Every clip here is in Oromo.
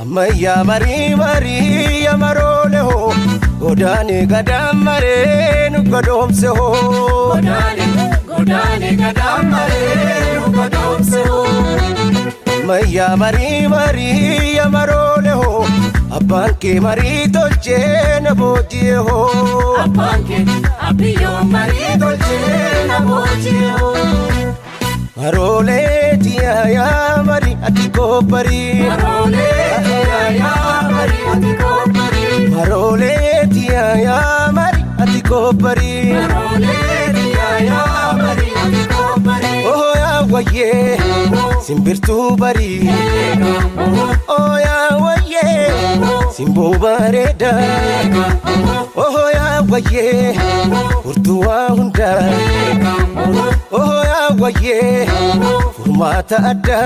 Maya mari mari yamarole ho godane gadamare nu godomse ho godane gadamare nu godomse ho Maya mari mari yamarole ho abanke mari dolce na boji ho abanke abiyo mari dolce na boji ho Marole tia ya mari atiko pari Marole tia ya mari atiko pari Marole tia ya mari atiko pari Marole tia ya mari atiko pari Oh ya waye simbirtu bari Oh ya waye simbo bareda Oh ya waye urtuwa hunda Oh ya waye furmata adda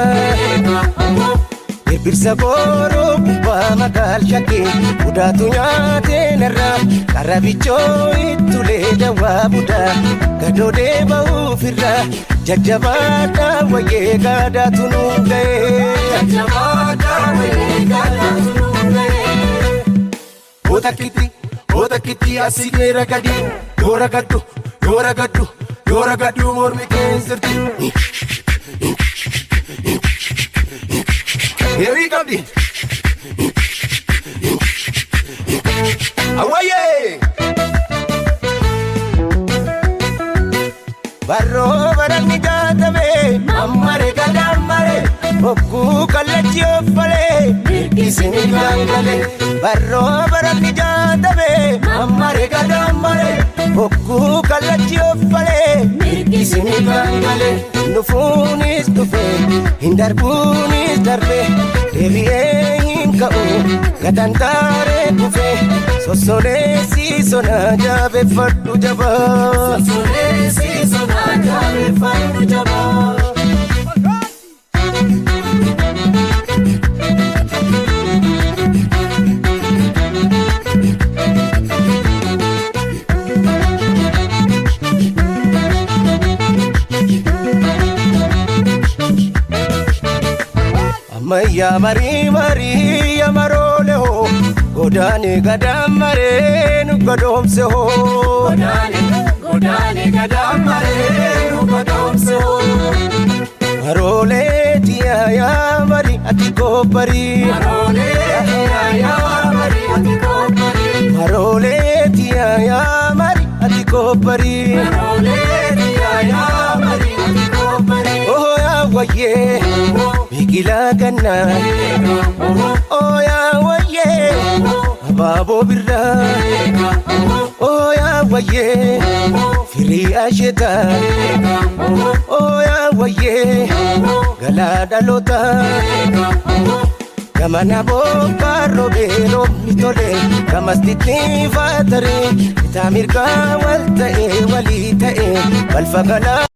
Birbirsa boro ba magal shake udatu nyaate narra karabicho itule jawabuda gadode bau firra jajjabada waye gada tununge jajjabada waye gada tununge Oda kiti asigera gadi Yora gadu mormi kenzerti Here we come in Awaye Barro barani gatame Ammare gadamare Bokku kallachio fale Isini gangale Barro barani gatame Ammare gadamare Bokku kallachio fale Isini gangale Nufunis tufe Hindarbunis darbe Deviye hinka'u Gadantare kufe Sosole si sona jabe faddu jaba Sosole si sona jabe faddu jaba Maya mari mari yamarole ho godane gadamare nu godomse ho godane gadamare nu godomse ho Marole tia ya mari atiko pari Marole tia ya mari atiko pari Marole tia ya mari atiko pari Marole tia ya mari atiko pari Oh ya waye Bigila ganna Oh ya waye Ababo birra Oh ya waye Firi asheta Oh ya waye Galada lota Kamana boka robelo mitole Kamastitni fatare Itamirka waltae walitae Walfagala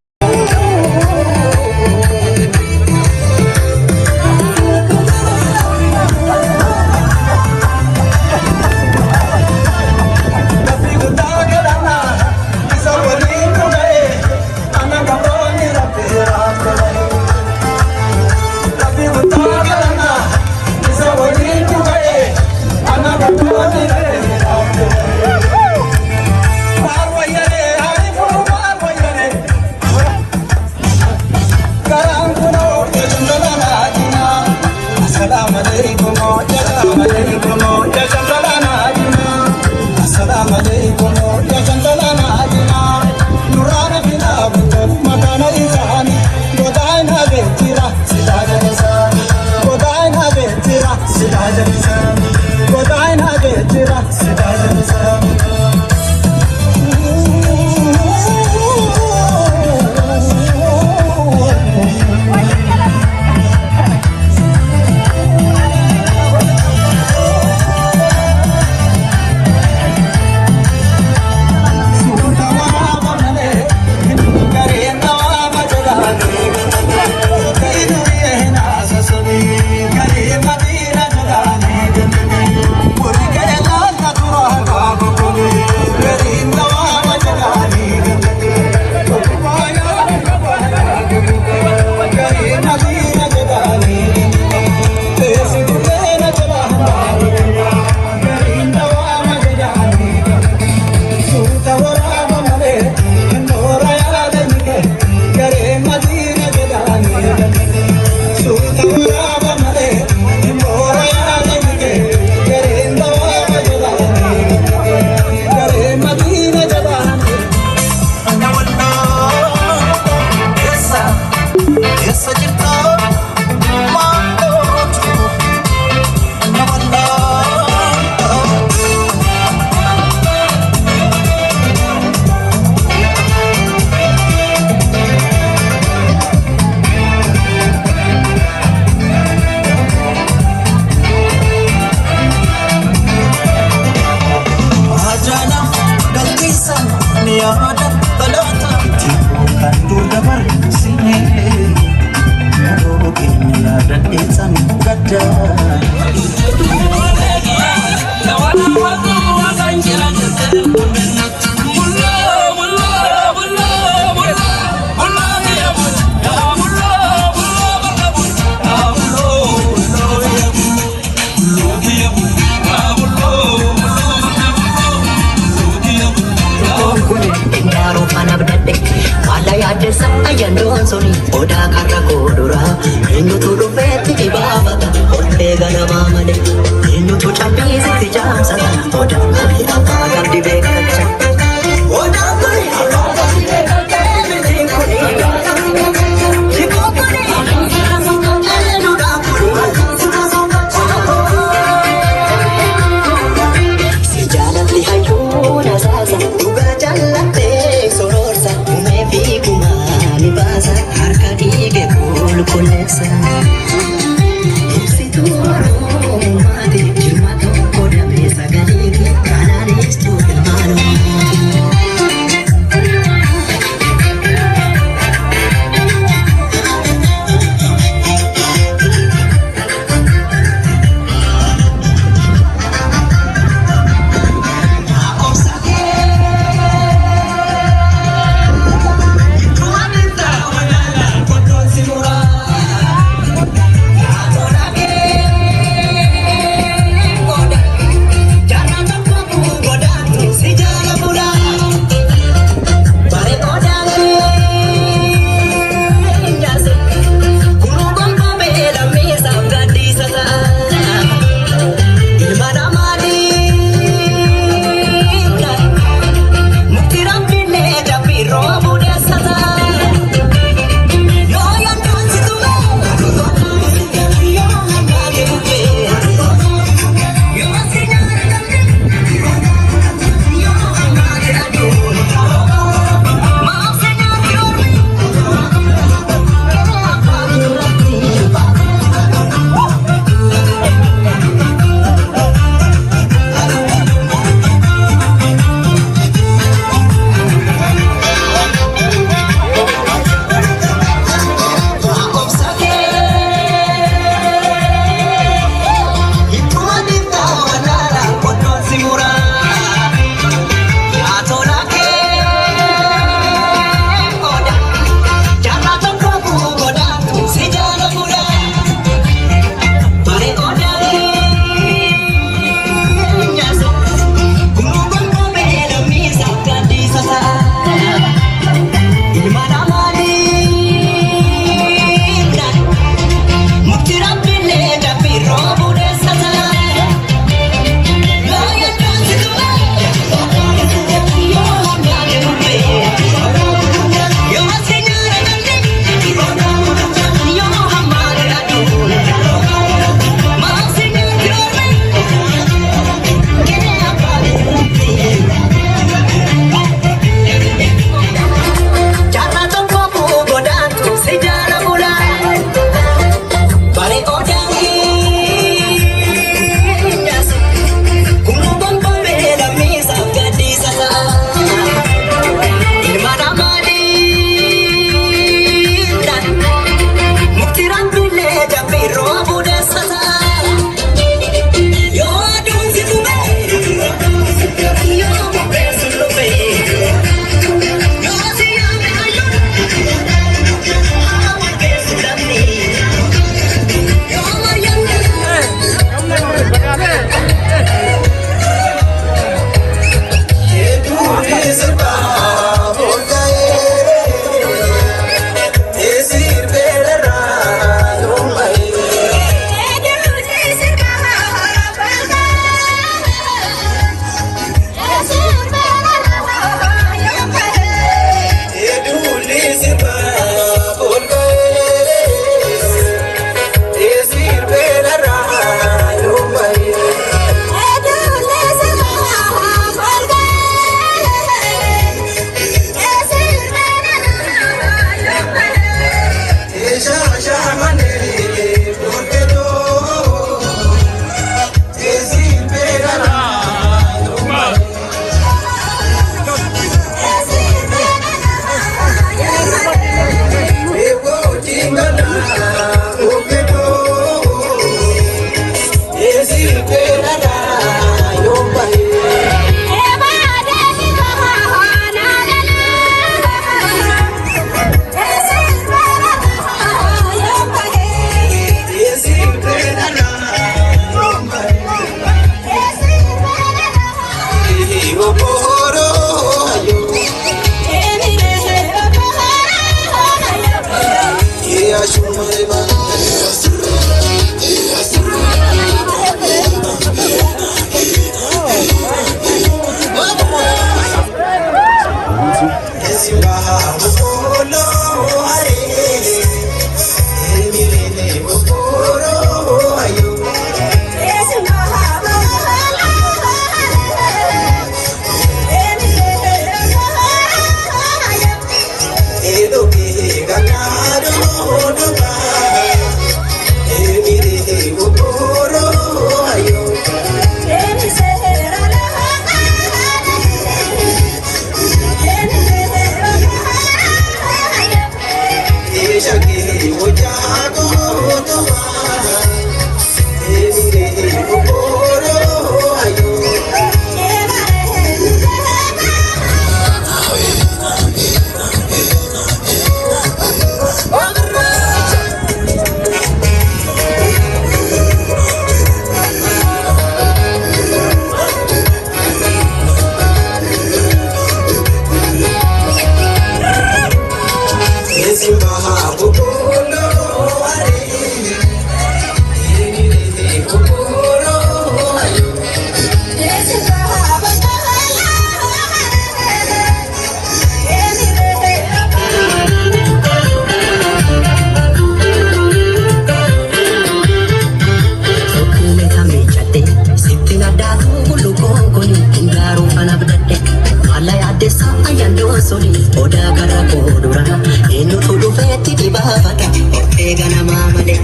Adessa ayando soli oda kara kodura enu tudu feti dibafata ortega na mamale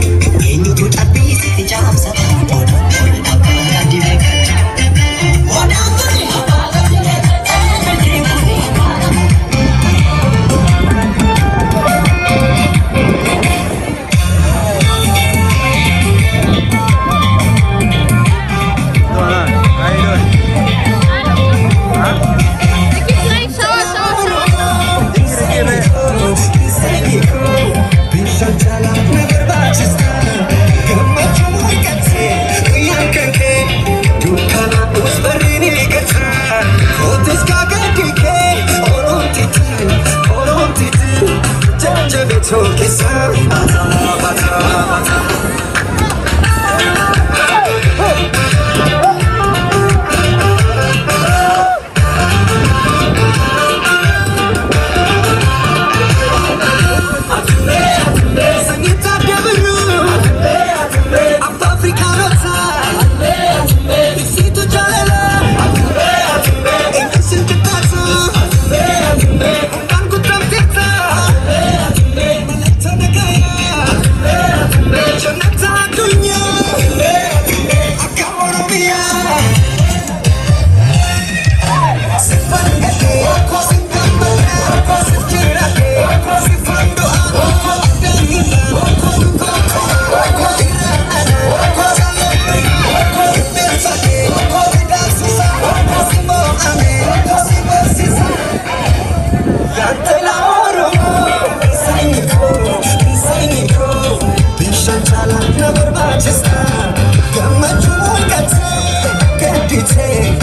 enu tu tabisi ti jamsa oda abara direka oda abara direka Never mind, just come. Come on, you got to get it.